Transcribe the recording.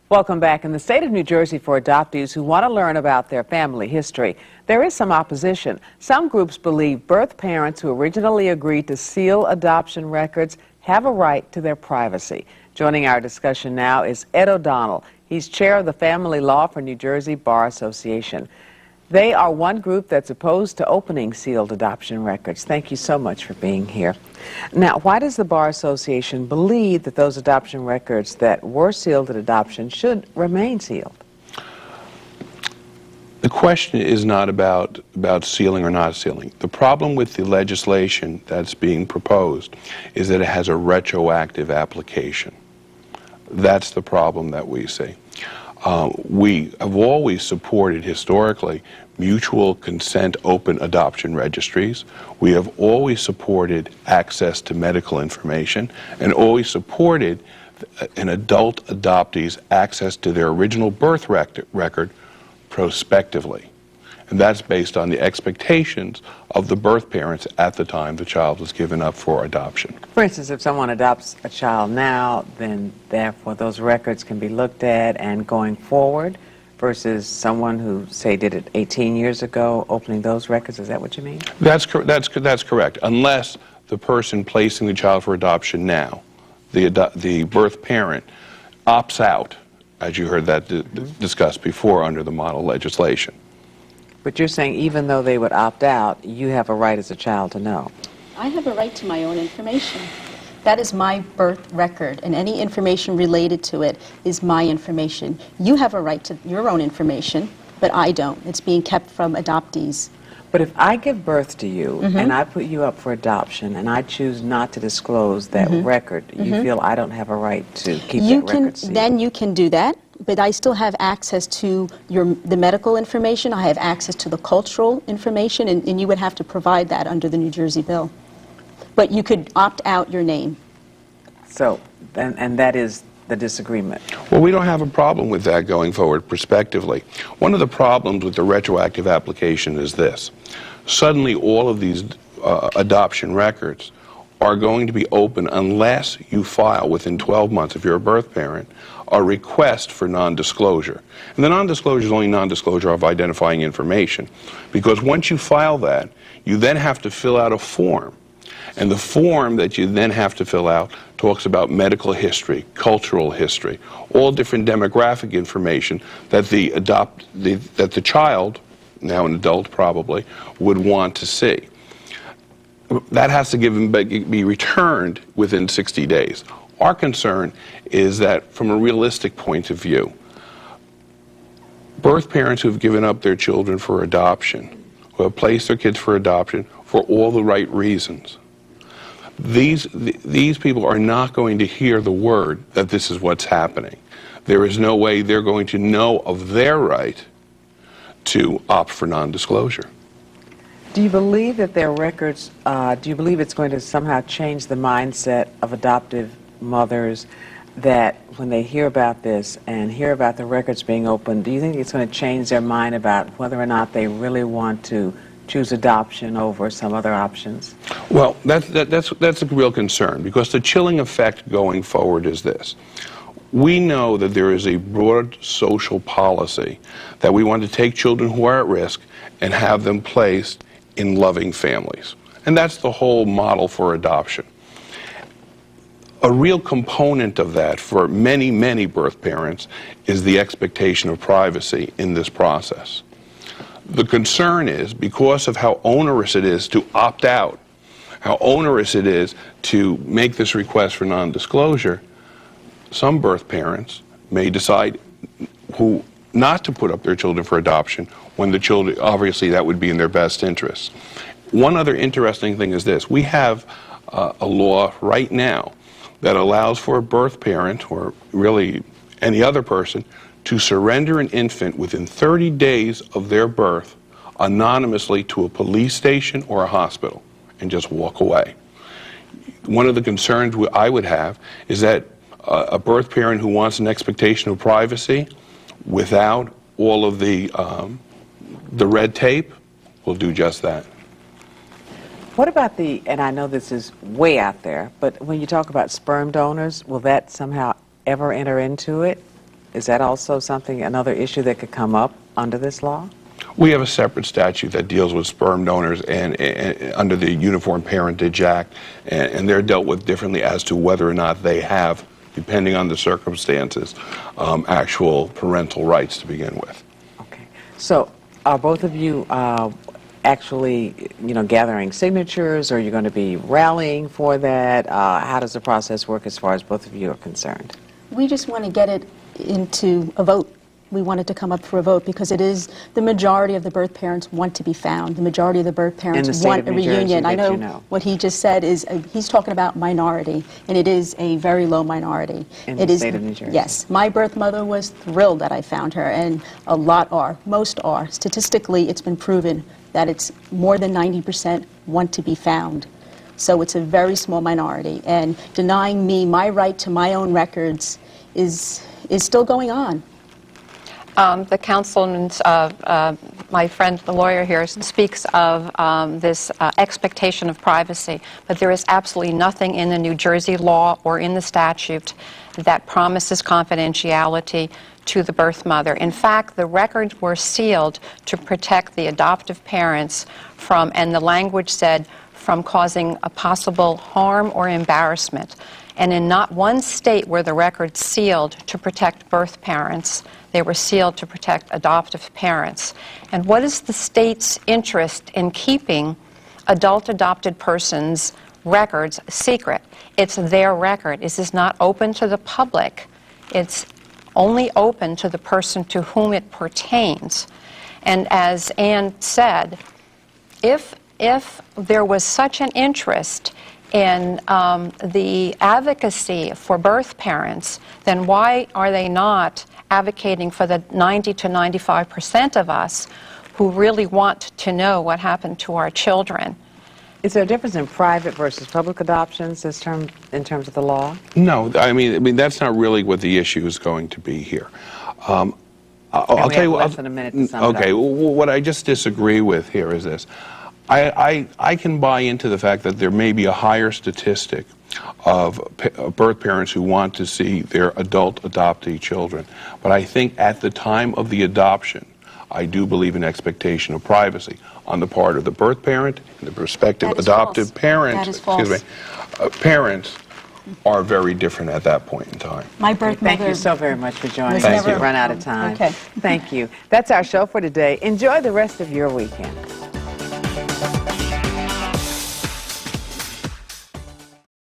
Welcome back. In the state of New Jersey, for adoptees who want to learn about their family history, there is some opposition. Some groups believe birth parents who originally agreed to seal adoption records have a right to their privacy. Joining our discussion now is Ed O'Donnell. He's chair of the Family Law for New Jersey Bar Association. They are one group that's opposed to opening sealed adoption records. Thank you so much for being here. Now, why does the Bar Association believe that those adoption records that were sealed at adoption should remain sealed? The question is not about sealing or not sealing. The problem with the legislation that's being proposed is that it has a retroactive application. That's the problem that we see. We have always supported, historically, mutual consent open adoption registries. We have always supported access to medical information and always supported an adult adoptee's access to their original birth record prospectively. And that's based on the expectations of the birth parents at the time the child was given up for adoption. For instance, if someone adopts a child now, then therefore those records can be looked at and going forward, versus someone who, say, did it 18 years ago, opening those records. Is that what you mean? That's correct, unless the person placing the child for adoption now, the birth parent, opts out, as you heard that discussed before under the model legislation. But you're saying even though they would opt out, you have a right as a child to know. I have a right to my own information. That is my birth record, and any information related to it is my information. You have a right to your own information, but I don't. It's being kept from adoptees. But if I give birth to you and I put you up for adoption and I choose not to disclose that record, you feel I don't have a right to keep that record sealed? Then you can do that, but I still have access to the medical information. I have access to the cultural information, and you would have to provide that under the New Jersey bill. But you could opt out your name. So, and that is the disagreement. Well, we don't have a problem with that going forward prospectively. One of the problems with the retroactive application is this. Suddenly all of these adoption records are going to be open unless you file within 12 months, if you're a birth parent, a request for non-disclosure. And the non-disclosure is only non-disclosure of identifying information, because once you file that, you then have to fill out a form. And the form that you then have to fill out talks about medical history, cultural history, all different demographic information that that the child, now an adult probably, would want to see. That has to be returned within 60 days. Our concern is that from a realistic point of view, birth parents who have given up their children for adoption, who have placed their kids for adoption for all the right reasons, these people are not going to hear the word that this is what's happening. There is no way they're going to know of their right to opt for non-disclosure. Do you believe that their records, do you believe it's going to somehow change the mindset of adoptive mothers, that when they hear about this and hear about the records being opened, do you think it's going to change their mind about whether or not they really want to choose adoption over some other options? Well, that's a real concern, because the chilling effect going forward is this. We know that there is a broad social policy that we want to take children who are at risk and have them placed in loving families. And that's the whole model for adoption. A real component of that for many, many birth parents is the expectation of privacy in this process. The concern is, because of how onerous it is to opt out, how onerous it is to make this request for non-disclosure, some birth parents may decide not to put up their children for adoption when the children, obviously that would be in their best interest. One other interesting thing is this. We have a law right now that allows for a birth parent, or really any other person, to surrender an infant within 30 days of their birth anonymously to a police station or a hospital and just walk away. One of the concerns I would have is that a birth parent who wants an expectation of privacy without all of the red tape will do just that. What about and I know this is way out there, but when you talk about sperm donors, will that somehow ever enter into it? Is that also something, another issue that could come up under this law? We have a separate statute that deals with sperm donors and under the Uniform Parentage Act, and they're dealt with differently as to whether or not they have, depending on the circumstances, actual parental rights to begin with. Okay. So are both of you actually, gathering signatures, or are you going to be rallying for that? How does the process work as far as both of you are concerned? We just want to get it into a vote. We want it to come up for a vote because it is the majority of the birth parents want to be found. The majority of the birth parents want a reunion. I know what he just said is he's talking about minority, and it is a very low minority. In the state of New Jersey. Yes. My birth mother was thrilled that I found her, and a lot are. Most are. Statistically, it's been proven that it's more than 90% want to be found. So it's a very small minority, and denying me my right to my own records is still going on. The councilman's, my friend, the lawyer here, speaks of this expectation of privacy, but there is absolutely nothing in the New Jersey law or in the statute that promises confidentiality to the birth mother. In fact, the records were sealed to protect the adoptive parents from, and the language said, from causing a possible harm or embarrassment. And in not one state were the records sealed to protect birth parents. They were sealed to protect adoptive parents. And what is the state's interest in keeping adult adopted persons' records secret? It's their record. It is not open to the public. It's only open to the person to whom it pertains. And as Ann said, if there was such an interest in the advocacy for birth parents, then why are they not advocating for the 90 to 95% of us who really want to know what happened to our children? Is there a difference in private versus public adoptions in terms of the law? No, I mean that's not really what the issue is going to be here. I'll tell you what. Less than a minute to sum it up. Okay, what I just disagree with here is this. I can buy into the fact that there may be a higher statistic of birth parents who want to see their adult adoptee children. But I think at the time of the adoption, I do believe in expectation of privacy on the part of the birth parent and the prospective adoptive parent. That is false. Excuse me. Parents are very different at that point in time. My birth mother. Thank you so very much for joining us. Thank you. We've run out of time. Okay. Thank you. That's our show for today. Enjoy the rest of your weekend.